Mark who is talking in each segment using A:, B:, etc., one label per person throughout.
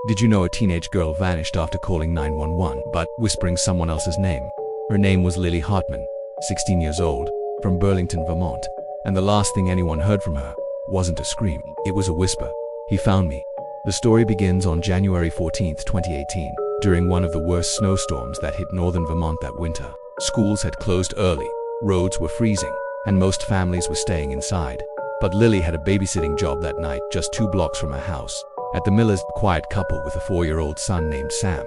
A: Did you know a teenage girl vanished after calling 911 but whispering someone else's name? Her name was Lily Hartman, 16 years old, from Burlington, Vermont. And the last thing anyone heard from her wasn't a scream, it was a whisper. He found me. The story begins on January 14, 2018, during one of the worst snowstorms that hit northern Vermont that winter. Schools had closed early, roads were freezing, and most families were staying inside. But Lily had a babysitting job that night just 2 blocks from her house, at the Miller's, a quiet couple with a 4-year-old son named Sam.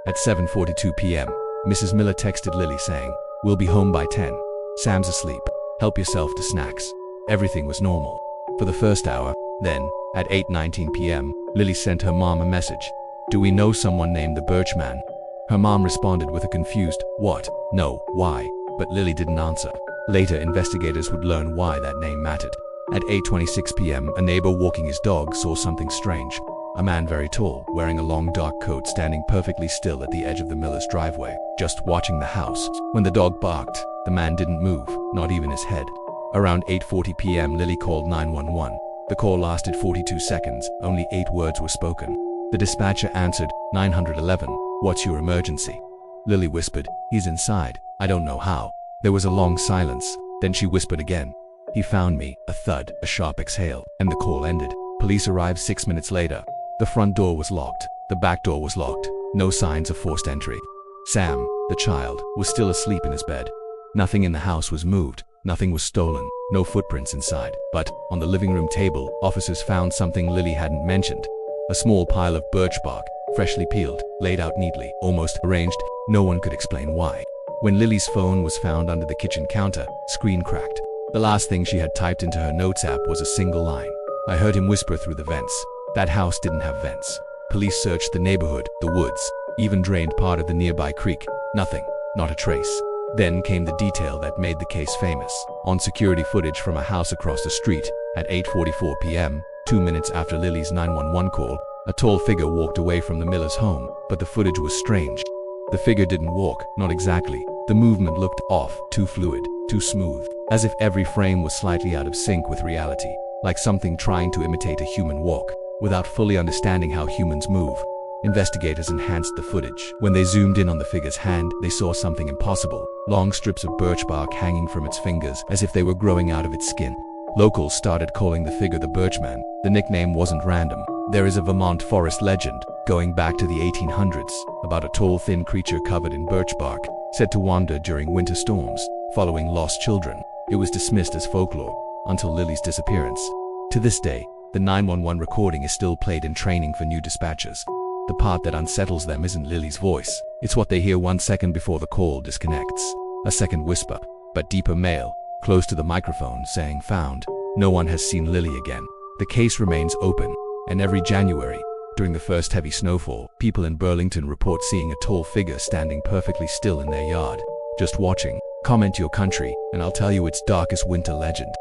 A: At 7:42 p.m., Mrs. Miller texted Lily saying, "We'll be home by 10. Sam's asleep. Help yourself to snacks." Everything was normal for the first hour. Then, at 8:19 p.m., Lily sent her mom a message. "Do we know someone named the Birch Man?" Her mom responded with a confused, "What? No, why?" But Lily didn't answer. Later, investigators would learn why that name mattered. At 8:26 p.m., a neighbor walking his dog saw something strange. A man very tall, wearing a long dark coat, standing perfectly still at the edge of the Miller's driveway, just watching the house. When the dog barked, the man didn't move, not even his head. Around 8:40 p.m., Lily called 911. The call lasted 42 seconds, only 8 words were spoken. The dispatcher answered, "911, what's your emergency?" Lily whispered, "He's inside, I don't know how." There was a long silence, then she whispered again, "He found me." A thud, a sharp exhale, and the call ended. Police arrived 6 minutes later. The front door was locked, the back door was locked, no signs of forced entry. Sam, the child, was still asleep in his bed. Nothing in the house was moved, nothing was stolen, no footprints inside. But, on the living room table, officers found something Lily hadn't mentioned. A small pile of birch bark, freshly peeled, laid out neatly, almost arranged. No one could explain why. When Lily's phone was found under the kitchen counter, screen cracked. The last thing she had typed into her notes app was a single line. "I heard him whisper through the vents." That house didn't have vents. Police searched the neighborhood, the woods, even drained part of the nearby creek. Nothing, not a trace. Then came the detail that made the case famous. On security footage from a house across the street, at 8:44 p.m., 2 minutes after Lily's 911 call, a tall figure walked away from the Miller's home, but the footage was strange. The figure didn't walk, not exactly. The movement looked off, too fluid, too smooth, as if every frame was slightly out of sync with reality, like something trying to imitate a human walk, without fully understanding how humans move. Investigators enhanced the footage. When they zoomed in on the figure's hand, they saw something impossible. Long strips of birch bark hanging from its fingers, as if they were growing out of its skin. Locals started calling the figure the Birch Man. The nickname wasn't random. There is a Vermont forest legend, going back to the 1800s, about a tall, thin creature covered in birch bark, said to wander during winter storms, following lost children. It was dismissed as folklore, until Lily's disappearance. To this day, the 911 recording is still played in training for new dispatchers. The part that unsettles them isn't Lily's voice. It's what they hear 1 second before the call disconnects. A second whisper, but deeper male, close to the microphone, saying, "Found." No one has seen Lily again. The case remains open, and every January, during the first heavy snowfall, people in Burlington report seeing a tall figure standing perfectly still in their yard, just watching. Comment your country, and I'll tell you its darkest winter legend.